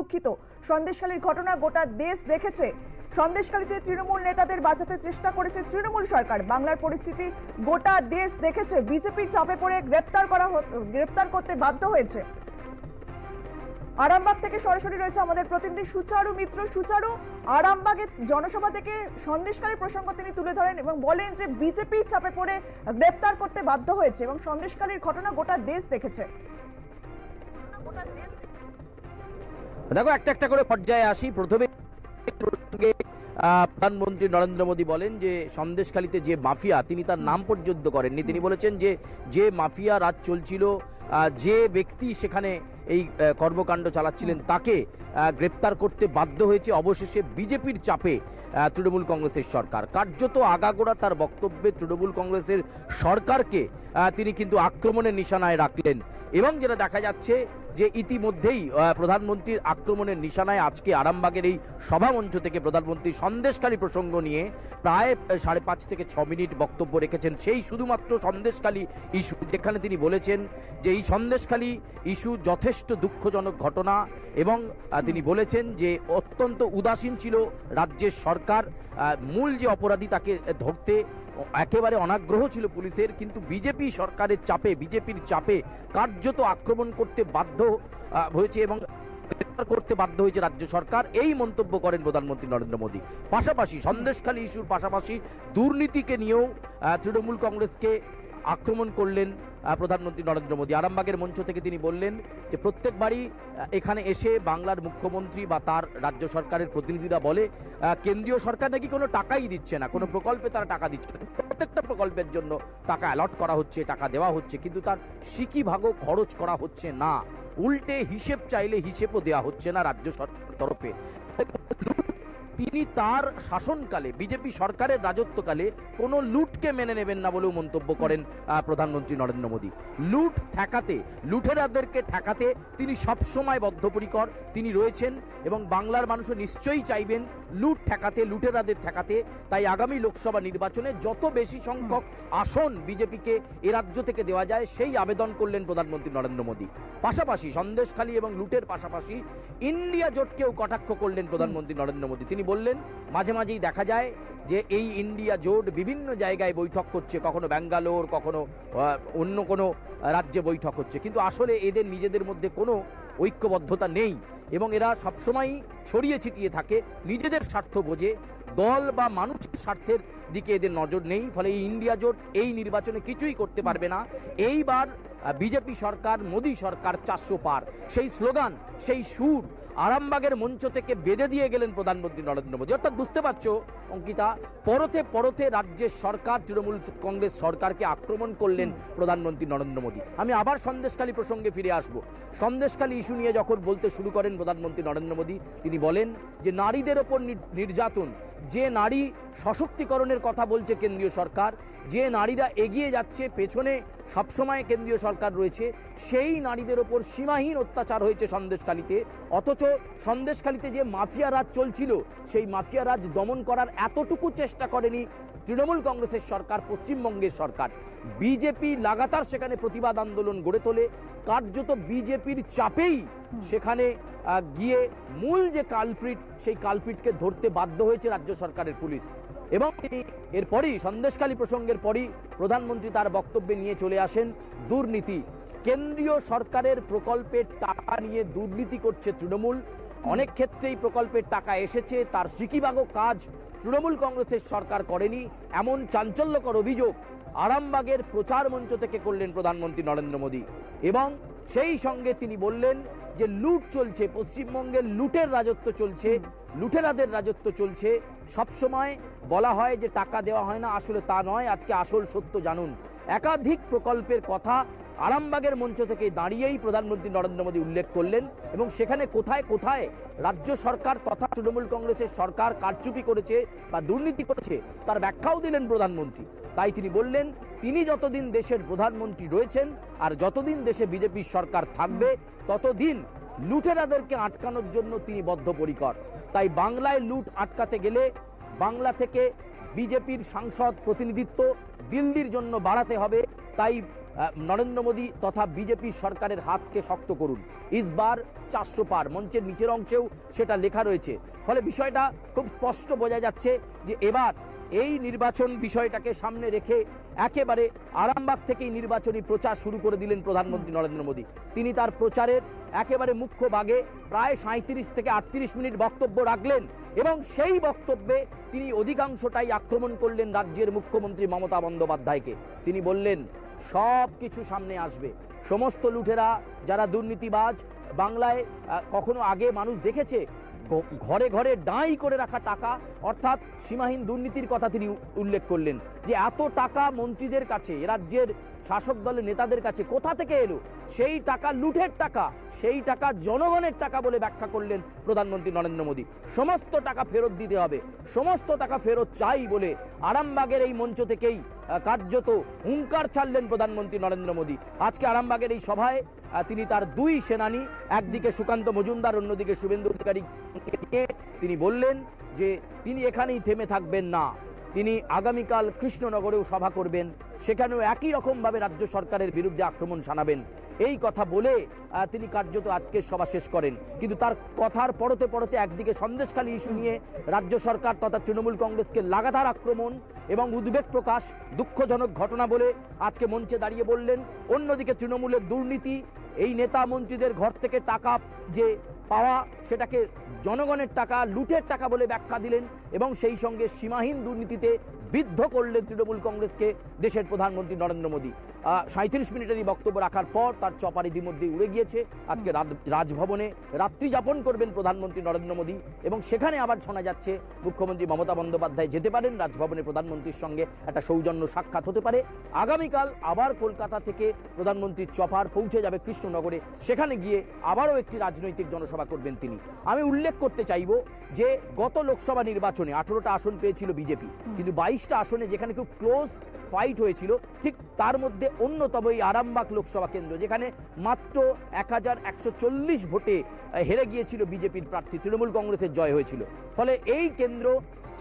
দুঃখিত। সন্দেশখালীর ঘটনা গোটা দেশ দেখেছে। সন্দেশখালীতে তৃণমূল নেতাদের বাঁচাতে চেষ্টা করেছে তৃণমূল সরকার। বাংলার পরিস্থিতি গোটা দেশ দেখেছে। বিজেপির চাপে পড়ে গ্রেপ্তার করতে বাধ্য হয়েছে। আরামবাগ থেকে সরাসরি রয়েছে আমাদের প্রতিনিধি সুচারু মিত্র। সুচারু, আরামবাগের জনসভা থেকে সন্দেশখালীর প্রসঙ্গ তিনি তুলে ধরেন এবং বলেন যে বিজেপির চাপে পড়ে গ্রেপ্তার করতে বাধ্য হয়েছে এবং সন্দেশখালীর ঘটনা গোটা দেশ দেখেছে। দেখো, একটা একটা করে পর্যায়ে আসি। প্রথমে প্রধানমন্ত্রী নরেন্দ্র মোদী বলেন যে সন্দেশখালীতে যে মাফিয়া, তিনি তার নাম পর্যন্ত করেননি। তিনি বলেছেন যে মাফিয়া রাজ চলছিল, যে ব্যক্তি সেখানে এই কর্মকাণ্ড চালাচ্ছিলেন তাকে গ্রেপ্তার করতে বাধ্য হয়েছে অবশেষে বিজেপির চাপে তৃণমূল কংগ্রেসের সরকার। কার্যত আগাগোড়া তার বক্তব্যে তৃণমূল কংগ্রেসের সরকারকে তিনি কিন্তু আক্রমণের নিশানায় রাখলেন। এবং যেটা দেখা যাচ্ছে যে ইতিমধ্যেই প্রধানমন্ত্রীর আক্রমণের নিশানায় আজকে আরামবাগের এই সভামঞ্চ থেকে প্রধানমন্ত্রী সন্দেশখালী প্রসঙ্গ নিয়ে প্রায় 5.5 থেকে 6 মিনিট বক্তব্য রেখেছেন। সেই শুধুমাত্র সন্দেশখালী ইস্যু, যেখানে তিনি বলেছেন যে এই সন্দেশখালী ইস্যু যথেষ্ট দুঃখজনক ঘটনা এবং তিনি বলেছেন যে অত্যন্ত উদাসীন ছিল রাজ্যের সরকার। মূল যে অপরাধী তাকে ধরতে একেবারে অনাগ্রহ ছিল পুলিশের, কিন্তু বিজেপি সরকারের চাপে, বিজেপির চাপে কার্যত আক্রমণ করতে বাধ্য হয়েছে এবং গ্রেপ্তার করতে বাধ্য হয়েছে রাজ্য সরকার। এই মন্তব্য করেন প্রধানমন্ত্রী নরেন্দ্র মোদী। পাশাপাশি সন্দেশখালী ইস্যুর পাশাপাশি দুর্নীতিকে নিয়েও তৃণমূল কংগ্রেসকে আক্রমণ করলেন প্রধানমন্ত্রী নরেন্দ্র মোদী। আরামবাগের মঞ্চ থেকে তিনি বললেন যে প্রত্যেকবারই এখানে এসে বাংলার মুখ্যমন্ত্রী বা তার রাজ্য সরকারের প্রতিনিধিরা বলে কেন্দ্রীয় সরকার নাকি কোনো টাকাই দিচ্ছে না, কোনো প্রকল্পে তারা টাকা দিচ্ছে না। প্রত্যেকটা প্রকল্পের জন্য টাকা অ্যালট করা হচ্ছে, টাকা দেওয়া হচ্ছে, কিন্তু তার সিকি ভাগও খরচ করা হচ্ছে না। উল্টে হিসেব চাইলে হিসেবও দেওয়া হচ্ছে না রাজ্য সরকারের তরফে। তিনি তার শাসনকালে, বিজেপি সরকারের রাজত্বকালে কোনো লুটকে মেনে নেবেন না বলেও মন্তব্য করেন প্রধানমন্ত্রী নরেন্দ্র মোদী। লুট ঠেকাতে, লুটেরাদেরকে ঠেকাতে তিনি সবসময় বদ্ধপরিকর তিনি রয়েছেন এবং বাংলার মানুষও নিশ্চয়ই চাইবেন লুট ঠেকাতে, লুটেরাদের ঠেকাতে। তাই আগামী লোকসভা নির্বাচনে যত বেশি সংখ্যক আসন বিজেপিকে এ রাজ্য থেকে দেওয়া যায় সেই আবেদন করলেন প্রধানমন্ত্রী নরেন্দ্র মোদী। পাশাপাশি সন্দেশখালী এবং লুটের পাশাপাশি ইন্ডিয়া জোটকেও কটাক্ষ করলেন প্রধানমন্ত্রী নরেন্দ্র মোদী। তিনি বললেন মাঝে মাঝেই দেখা যায় যে এই ইন্ডিয়া জোট বিভিন্ন জায়গায় বৈঠক করছে, কখনো ব্যাঙ্গালোর, কখনো অন্য কোনো রাজ্যে বৈঠক হচ্ছে, কিন্তু আসলে এদের নিজেদের মধ্যে কোনো ঐক্যবদ্ধতা নেই এবং এরা সবসময়ই ছড়িয়ে ছিটিয়ে থাকে, নিজেদের স্বার্থ বোঝে, দল বা মানুষের স্বার্থের দিকে এদের নজর নেই। ফলে এই ইন্ডিয়া জোট এই নির্বাচনে কিছুই করতে পারবে না। এইবার বিজেপি সরকার, মোদী সরকার 400 পার, সেই স্লোগান, সেই সুর আরামবাগের মঞ্চ থেকে বেঁধে দিয়ে গেলেন প্রধানমন্ত্রী নরেন্দ্র মোদী। অর্থাৎ বুঝতে পারছো অঙ্কিতা, পরতে পরতে রাজ্যের সরকার, তৃণমূল কংগ্রেস সরকারকে আক্রমণ করলেন প্রধানমন্ত্রী নরেন্দ্র মোদী। আমি আবার সন্দেশখালী প্রসঙ্গে ফিরে আসব। সন্দেশখালী ইস্যু নিয়ে যখন বলতে শুরু করেন প্রধানমন্ত্রী নরেন্দ্র মোদী, তিনি বলেন যে নারীদের ওপর নির্যাতন, যে নারী সশক্তিকরণের কথা বলছে কেন্দ্রীয় সরকার, যে নারীরা এগিয়ে যাচ্ছে, পেছনে সবসময় কেন্দ্রীয় সরকার রয়েছে, সেই নারীদের ওপর সীমাহীন অত্যাচার হয়েছে সন্দেশখালীতে। অথচ সন্দেশখালীতে যে মাফিয়া রাজ চলছিল, সেই মাফিয়া রাজ দমন করার এতটুকু চেষ্টা করেনি তৃণমূল কংগ্রেসের সরকার, পশ্চিমবঙ্গের সরকার। বিজেপি লাগাতার সেখানে প্রতিবাদ আন্দোলন গড়ে তোলে। কার্যত বিজেপির চাপেই সেখানে গিয়ে মূল যে কালপ্রিট, সেই কালপ্রিটকে ধরতে বাধ্য হয়েছে রাজ্য সরকারের পুলিশ। এবং তিনি এরপরই সন্দেশখালী প্রসঙ্গের পরই প্রধানমন্ত্রী তার বক্তব্যে নিয়ে চলে আসেন দুর্নীতি। কেন্দ্রীয় সরকারের প্রকল্পের টাকা নিয়ে দুর্নীতি করছে তৃণমূল। অনেক ক্ষেত্রেই প্রকল্পের টাকা এসেছে, তার সিকিভাগও কাজ তৃণমূল কংগ্রেসের সরকার করেনি, এমন চাঞ্চল্যকর অভিযোগ আরামবাগের প্রচার মঞ্চ থেকে করলেন প্রধানমন্ত্রী নরেন্দ্র মোদী। এবং সেই সঙ্গে তিনি বললেন যে লুট চলছে, পশ্চিমবঙ্গের লুটের রাজত্ব চলছে, লুটেরাদের রাজত্ব চলছে। সবসময় বলা হয় যে টাকা দেওয়া হয় না, আসলে তা নয়। আজকে আসল সত্য জানুন। একাধিক প্রকল্পের কথা আরামবাগের মঞ্চ থেকে দাঁড়িয়েই প্রধানমন্ত্রী নরেন্দ্র মোদী উল্লেখ করলেন এবং সেখানে কোথায় কোথায় রাজ্য সরকার তথা তৃণমূল কংগ্রেসের সরকার কারচুপি করেছে বা দুর্নীতি করেছে তার ব্যাখ্যাও দিলেন প্রধানমন্ত্রী। তাই তিনি বললেন তিনি যতদিন দেশের প্রধানমন্ত্রী রয়েছেন আর যতদিন দেশে বিজেপির সরকার থাকবে, ততদিন লুটেরাদেরকে আটকানোর জন্য তিনি বদ্ধপরিকর। তাই বাংলায় লুট আটকাতে গেলে বাংলা থেকে বিজেপির সাংসদ প্রতিনিধিত্ব দিল্লির জন্য বাড়াতে হবে। তাই নরেন্দ্র মোদী তথা বিজেপি সরকারের হাতকে শক্ত করুন, ইসবার 400 পার, মঞ্চের নিচের অংশেও সেটা লেখা রয়েছে। ফলে বিষয়টা খুব স্পষ্ট বোঝা যাচ্ছে যে এবার এই নির্বাচন বিষয়টাকে সামনে রেখে একেবারে আরামবাগ থেকেই নির্বাচনী প্রচার শুরু করে দিলেন প্রধানমন্ত্রী নরেন্দ্র মোদী। তিনি তার প্রচারের একেবারে মুখ্য ভাগে প্রায় 37 থেকে 38 মিনিট বক্তব্য রাখলেন এবং সেই বক্তব্যে তিনি অধিকাংশটাই আক্রমণ করলেন রাজ্যের মুখ্যমন্ত্রী মমতা বন্দ্যোপাধ্যায়কে। তিনি বললেন সব কিছু সামনে আসবে, সমস্ত লুটেরা যারা দুর্নীতিবাজ, বাংলায় কখনো আগে মানুষ দেখেছে ঘরে ঘরে ডাঁই করে রাখা টাকা, অর্থাৎ সীমাহীন দুর্নীতির কথা তিনি উল্লেখ করলেন যে এত টাকা মন্ত্রীদের কাছে, রাজ্যের শাসক দলের নেতাদের কাছে কোথা থেকে এলো, সেই টাকা লুটের টাকা, সেই টাকা জনগণের টাকা বলে ব্যাখ্যা করলেন প্রধানমন্ত্রী নরেন্দ্র মোদী। সমস্ত টাকা ফেরত দিতে হবে, সমস্ত টাকা ফেরত চাই বলে আরামবাগের এই মঞ্চ থেকেই কার্যত হুঙ্কার ছাড়লেন প্রধানমন্ত্রী নরেন্দ্র মোদী। আজকে আরামবাগের এই সভায় তিনি তার দুই সেনানী, একদিকে সুকান্ত মজুমদার, অন্যদিকে শুভেন্দু অধিকারী, তিনি বললেন যে তিনি এখানেই থেমে থাকবেন না, তিনি আগামীকাল কৃষ্ণনগরেও সভা করবেন, সেখানেও একই রকমভাবে রাজ্য সরকারের বিরুদ্ধে আক্রমণ শানাবেন। এই কথা বলে তিনি কার্যত আজকের সভা শেষ করেন। কিন্তু তার কথার পরতে পরতে একদিকে সন্দেশখালী ইস্যু নিয়ে রাজ্য সরকার তথা তৃণমূল কংগ্রেসকে লাগাতার আক্রমণ এবং উদ্বেগ প্রকাশ দুঃখজনক ঘটনা বলে আজকে মঞ্চে দাঁড়িয়ে বললেন। অন্যদিকে তৃণমূলের দুর্নীতি, এই নেতা মন্ত্রীদের ঘর থেকে টাকা যে পাওয়া সেটাকে জনগণের টাকা, লুটের টাকা বলে ব্যাখ্যা দিলেন এবং সেই সঙ্গে সীমাহীন দুর্নীতিতে বিদ্ধ করলেন তৃণমূল কংগ্রেসকে দেশের প্রধানমন্ত্রী নরেন্দ্র মোদী। 37 মিনিটেরই বক্তব্য রাখার পর তার চপার ইতিমধ্যে উড়ে গিয়েছে। আজকে রাজভবনে রাত্রি যাপন করবেন প্রধানমন্ত্রী নরেন্দ্র মোদী এবং সেখানে আবার শোনা যাচ্ছে মুখ্যমন্ত্রী মমতা বন্দ্যোপাধ্যায় যেতে পারেন, রাজভবনে প্রধানমন্ত্রীর সঙ্গে একটা সৌজন্য সাক্ষাৎ হতে পারে। আগামীকাল আবার কলকাতা থেকে প্রধানমন্ত্রীর চপার পৌঁছে যাবে কৃষ্ণনগরে, সেখানে গিয়ে আবারও একটি রাজনৈতিক জনসভা করবেন তিনি। আমি উল্লেখ করতে চাইব যে গত লোকসভা নির্বাচনে 18টা আসন পেয়েছিল বিজেপি, কিন্তু 22টা আসনে যেখানে খুব ক্লোজ ফাইট হয়েছিল, ঠিক তার মধ্যে অন্যতম এই আরামবাগ লোকসভা কেন্দ্র, যেখানে মাত্র 1140 ভোটে হেরে গিয়েছিল বিজেপির প্রার্থী, তৃণমূল কংগ্রেসের জয় হয়েছিল। ফলে এই কেন্দ্র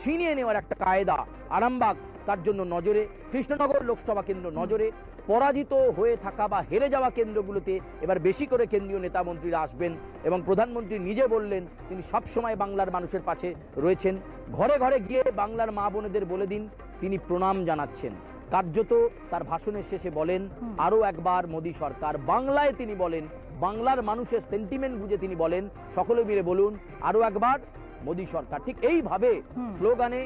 ছিনিয়ে নেওয়ার একটা কায়দা আরামবাগ তার জন্য নজরে, কৃষ্ণনগর লোকসভা কেন্দ্র নজরে। পরাজিত হয়ে থাকা বা হেরে যাওয়া কেন্দ্রগুলোতে এবার বেশি করে কেন্দ্রীয় নেতা মন্ত্রীরা আসবেন এবং প্রধানমন্ত্রী নিজে বললেন তিনি সবসময় বাংলার মানুষের পাশে রয়েছেন। ঘরে ঘরে গিয়ে বাংলার মা বোনেদের বলে দিন তিনি প্রণাম জানাচ্ছেন। কার্যত তার ভাষণের শেষে বলেন আরও একবার মোদী সরকার, বাংলায় তিনি বলেন, বাংলার মানুষের সেন্টিমেন্ট বুঝে তিনি বলেন সকলে মিলে বলুন আরও একবার মোদী সরকার। ঠিক এইভাবে স্লোগানে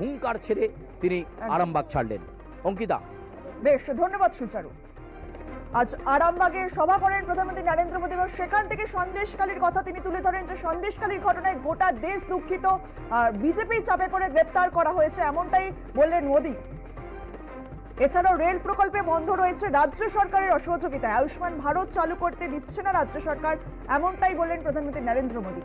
হুঙ্কার ছেড়ে তিনি আরামবাগ ছাড়লেন। অঙ্কিতা, বেশ, ধন্যবাদ সুচারু। আজ আরামবাগে সভা করেন প্রধানমন্ত্রী নরেন্দ্র মোদী এবং সেখান থেকে সন্দেশখালীর কথা তিনি তুলে ধরেন যে সন্দেশখালীর ঘটনায় গোটা দেশ দুঃখিত, আর বিজেপির চাপে পড়ে গ্রেপ্তার করা হয়েছে, এমনটাই বললেন মোদী। এছাড়াও রেল প্রকল্পে বন্ধ রয়েছে রাজ্য সরকারের অসহযোগিতায়, আয়ুষ্মান ভারত চালু করতে দিচ্ছে না রাজ্য সরকার, এমনটাই বললেন প্রধানমন্ত্রী নরেন্দ্র মোদী।